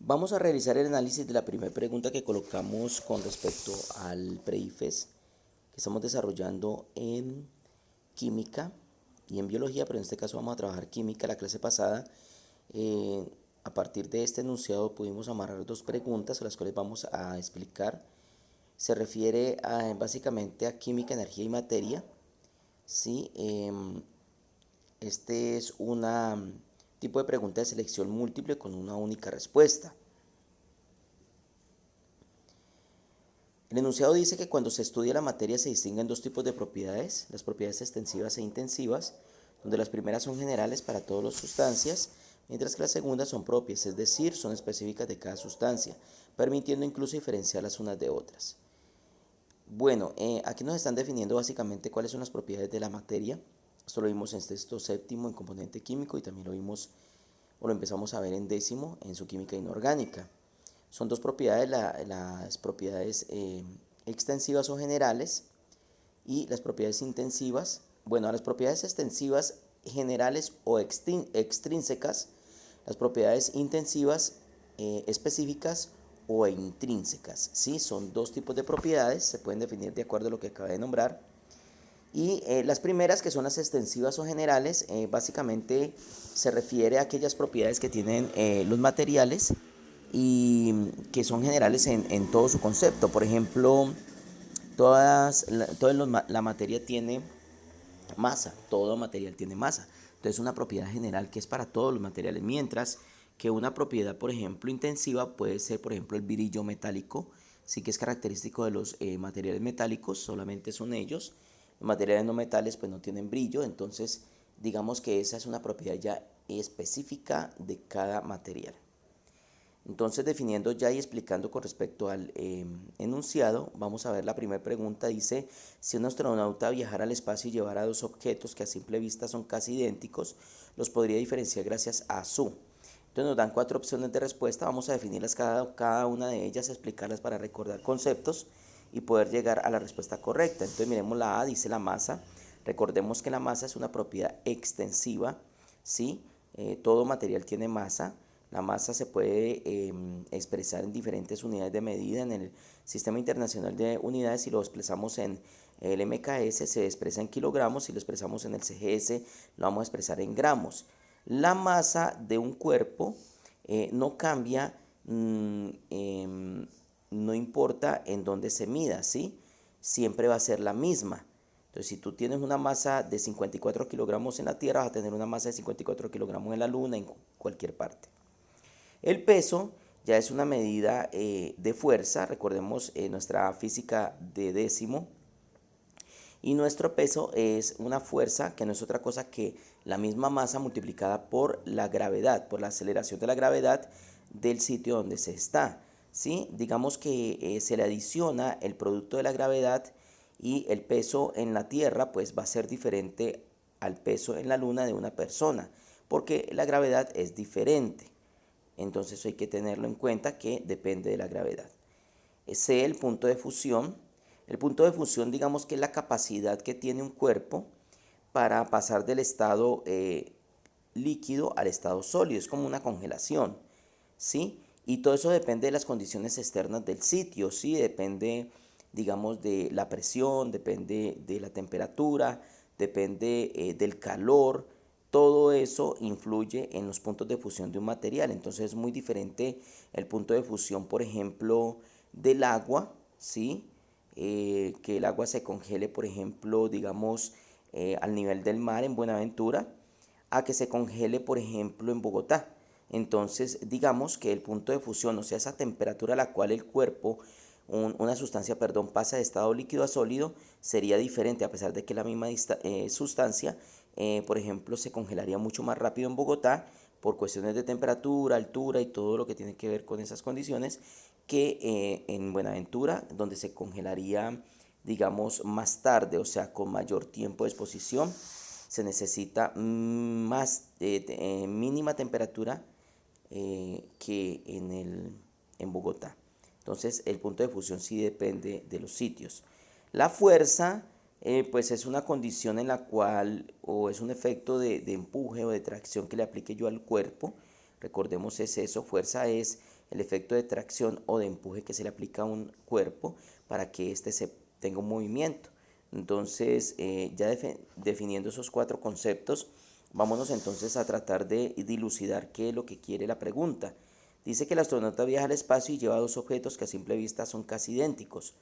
Vamos a realizar el análisis de la primera pregunta que colocamos con respecto al pre-IFES que estamos desarrollando en química y en biología, pero en este caso vamos a trabajar química. La clase pasada, eh, a partir de este enunciado, pudimos amarrar dos preguntas, las cuales vamos a explicar. Se refiere básicamente a química, energía y materia. ¿Sí? Este es un tipo de pregunta de selección múltiple con una única respuesta. El enunciado dice que cuando se estudia la materia se distinguen dos tipos de propiedades, las propiedades extensivas e intensivas, donde las primeras son generales para todas las sustancias, mientras que las segundas son propias, es decir, son específicas de cada sustancia, permitiendo incluso diferenciar las unas de otras. Bueno, aquí nos están definiendo básicamente cuáles son las propiedades de la materia. Esto lo vimos en sexto séptimo en componente químico y también lo vimos o lo empezamos a ver en décimo en su química inorgánica. Son dos propiedades, las propiedades extensivas o generales y las propiedades intensivas. Bueno, a las propiedades extensivas generales o extrínsecas, las propiedades intensivas específicas o intrínsecas. ¿Sí? Son dos tipos de propiedades, se pueden definir de acuerdo a lo que acabé de nombrar. Y las primeras, que son las extensivas o generales, básicamente se refiere a aquellas propiedades que tienen los materiales y que son generales en todo su concepto. Por ejemplo, la materia tiene masa, todo material tiene masa. Entonces, una propiedad general que es para todos los materiales, mientras que una propiedad, por ejemplo, intensiva puede ser, por ejemplo, el brillo metálico, sí que es característico de los materiales metálicos, solamente son ellos. Los materiales no metales pues no tienen brillo, entonces digamos que esa es una propiedad ya específica de cada material. Entonces, definiendo ya y explicando con respecto al enunciado, vamos a ver la primera pregunta. Dice, si un astronauta viajara al espacio y llevara dos objetos que a simple vista son casi idénticos, los podría diferenciar gracias a su. Entonces nos dan cuatro opciones de respuesta, vamos a definirlas cada una de ellas, explicarlas para recordar conceptos y poder llegar a la respuesta correcta. Entonces miremos la A, dice la masa. Recordemos que la masa es una propiedad extensiva, ¿sí? Todo material tiene masa. La masa se puede expresar en diferentes unidades de medida. En el Sistema Internacional de Unidades, si lo expresamos en el MKS, se expresa en kilogramos. Si lo expresamos en el CGS, lo vamos a expresar en gramos. La masa de un cuerpo no cambia, no importa en dónde se mida, ¿sí? Siempre va a ser la misma. Entonces, si tú tienes una masa de 54 kilogramos en la Tierra, vas a tener una masa de 54 kilogramos en la Luna, en cualquier parte. El peso ya es una medida de fuerza, recordemos nuestra física de décimo, y nuestro peso es una fuerza que no es otra cosa que la misma masa multiplicada por la gravedad, por la aceleración de la gravedad del sitio donde se está. ¿Sí? Digamos que se le adiciona el producto de la gravedad y el peso en la Tierra pues va a ser diferente al peso en la Luna de una persona, porque la gravedad es diferente. Entonces hay que tenerlo en cuenta que depende de la gravedad. C, el punto de fusión. El punto de fusión, digamos que es la capacidad que tiene un cuerpo para pasar del estado líquido al estado sólido. Es como una congelación, ¿sí? Y todo eso depende de las condiciones externas del sitio, ¿sí? Depende, digamos, de la presión, depende de la temperatura, depende del calor. Todo eso influye en los puntos de fusión de un material. Entonces es muy diferente el punto de fusión, por ejemplo, del agua, ¿sí? Que el agua se congele, por ejemplo, digamos, al nivel del mar en Buenaventura, a que se congele, por ejemplo, en Bogotá. Entonces, digamos que el punto de fusión, o sea, esa temperatura a la cual el cuerpo, una sustancia, perdón, pasa de estado líquido a sólido, sería diferente, a pesar de que la misma sustancia, por ejemplo, se congelaría mucho más rápido en Bogotá por cuestiones de temperatura, altura y todo lo que tiene que ver con esas condiciones, que en Buenaventura, donde se congelaría, digamos, más tarde, o sea, con mayor tiempo de exposición, se necesita más mínima temperatura que en Bogotá. Entonces el punto de fusión sí depende de los sitios. La fuerza pues es una condición en la cual, o es un efecto de empuje o de tracción que le aplique yo al cuerpo. Recordemos es eso, fuerza es el efecto de tracción o de empuje que se le aplica a un cuerpo para que éste tenga un movimiento. Entonces, ya definiendo esos cuatro conceptos, vámonos entonces a tratar de dilucidar qué es lo que quiere la pregunta. Dice que el astronauta viaja al espacio y lleva dos objetos que a simple vista son casi idénticos.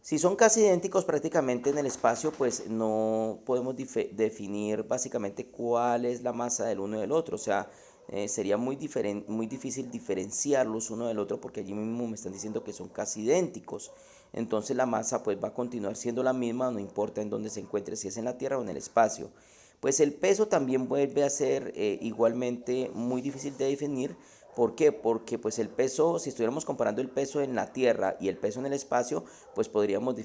Si son casi idénticos prácticamente en el espacio, pues no podemos definir básicamente cuál es la masa del uno y del otro. O sea, sería muy difícil diferenciarlos uno del otro porque allí mismo me están diciendo que son casi idénticos. Entonces la masa pues va a continuar siendo la misma, no importa en dónde se encuentre, si es en la Tierra o en el espacio. Pues el peso también vuelve a ser igualmente muy difícil de definir. ¿Por qué? Porque pues el peso, si estuviéramos comparando el peso en la Tierra y el peso en el espacio, pues podríamos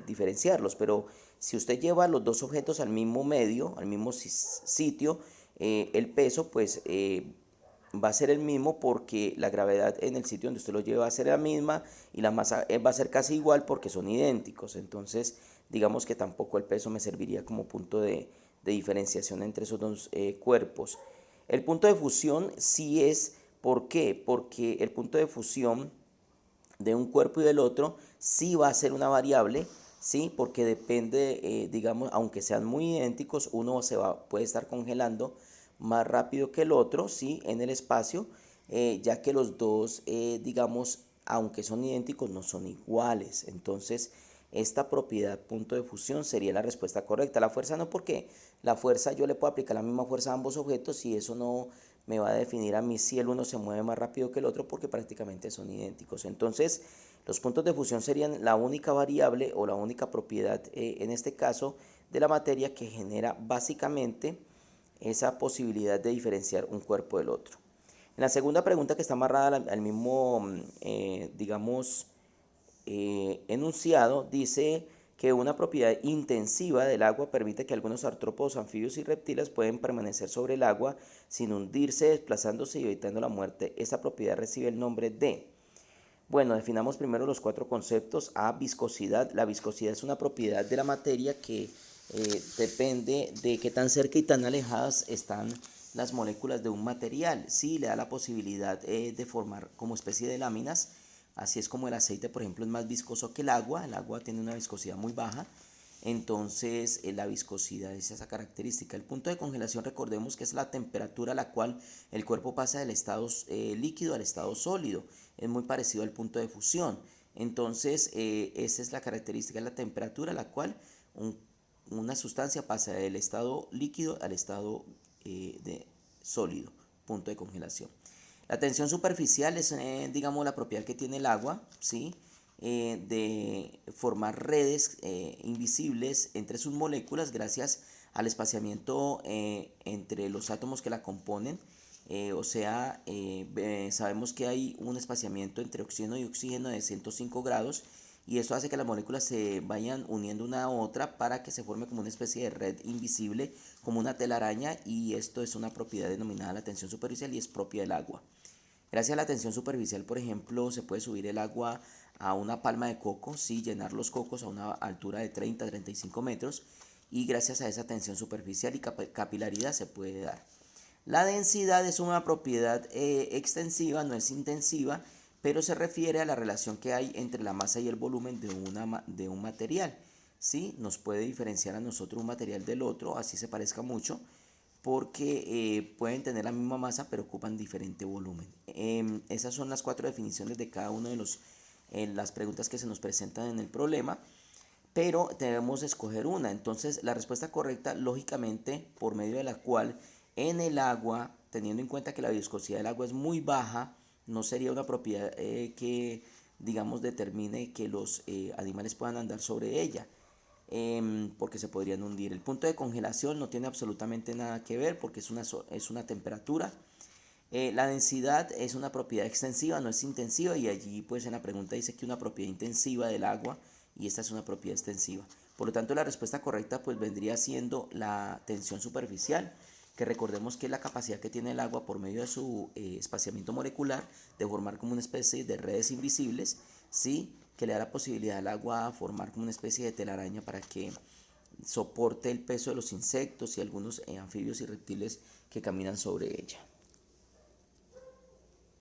diferenciarlos. Pero si usted lleva los dos objetos al mismo medio, al mismo sitio, el peso pues va a ser el mismo porque la gravedad en el sitio donde usted lo lleva va a ser la misma y la masa va a ser casi igual porque son idénticos. Entonces, digamos que tampoco el peso me serviría como punto de diferenciación entre esos dos cuerpos. El punto de fusión sí es, ¿por qué? Porque el punto de fusión de un cuerpo y del otro sí va a ser una variable, ¿sí? Porque depende, digamos, aunque sean muy idénticos, uno puede estar congelando más rápido que el otro, ¿sí? En el espacio, ya que los dos, digamos, aunque son idénticos, no son iguales. Entonces, esta propiedad punto de fusión sería la respuesta correcta. La fuerza no, porque la fuerza yo le puedo aplicar la misma fuerza a ambos objetos y eso no me va a definir a mí si el uno se mueve más rápido que el otro porque prácticamente son idénticos. Entonces, los puntos de fusión serían la única variable o la única propiedad, en este caso, de la materia que genera básicamente esa posibilidad de diferenciar un cuerpo del otro. En la segunda pregunta, que está amarrada al mismo, digamos, enunciado, dice que una propiedad intensiva del agua permite que algunos artrópodos, anfibios y reptiles pueden permanecer sobre el agua sin hundirse, desplazándose y evitando la muerte. Esta propiedad recibe el nombre de... Bueno, definamos primero los cuatro conceptos. A, viscosidad. La viscosidad es una propiedad de la materia que depende de qué tan cerca y tan alejadas están las moléculas de un material. Sí, le da la posibilidad de formar como especie de láminas. Así es como el aceite, por ejemplo, es más viscoso que el agua. El agua tiene una viscosidad muy baja. Entonces, la viscosidad es esa característica. El punto de congelación, recordemos que es la temperatura a la cual el cuerpo pasa del estado líquido al estado sólido. Es muy parecido al punto de fusión. Entonces, esa es la característica, la temperatura a la cual una sustancia pasa del estado líquido al estado de sólido, punto de congelación. La tensión superficial es, digamos, la propiedad que tiene el agua, ¿sí? De formar redes invisibles entre sus moléculas gracias al espaciamiento entre los átomos que la componen. O sea, sabemos que hay un espaciamiento entre oxígeno y oxígeno de 105 grados y esto hace que las moléculas se vayan uniendo una a otra para que se forme como una especie de red invisible, como una telaraña, y esto es una propiedad denominada la tensión superficial y es propia del agua. Gracias a la tensión superficial, por ejemplo, se puede subir el agua a una palma de coco, sí, llenar los cocos a una altura de 30 a 35 metros, y gracias a esa tensión superficial y capilaridad se puede dar. La densidad es una propiedad extensiva, no es intensiva, pero se refiere a la relación que hay entre la masa y el volumen de un material. ¿Sí? Nos puede diferenciar a nosotros un material del otro, así se parezca mucho, porque pueden tener la misma masa pero ocupan diferente volumen. Esas son las cuatro definiciones de cada uno de las preguntas que se nos presentan en el problema, pero debemos escoger una. Entonces, la respuesta correcta, lógicamente, por medio de la cual en el agua, teniendo en cuenta que la viscosidad del agua es muy baja, no sería una propiedad que, digamos, determine que los animales puedan andar sobre ella, porque se podrían hundir. El punto de congelación no tiene absolutamente nada que ver porque es una temperatura. La densidad es una propiedad extensiva, no es intensiva, y allí pues en la pregunta dice que una propiedad intensiva del agua y esta es una propiedad extensiva. Por lo tanto, la respuesta correcta pues vendría siendo la tensión superficial, que recordemos que es la capacidad que tiene el agua por medio de su espaciamiento molecular de formar como una especie de redes invisibles, ¿sí? Que le da la posibilidad al agua a formar como una especie de telaraña para que soporte el peso de los insectos y algunos anfibios y reptiles que caminan sobre ella.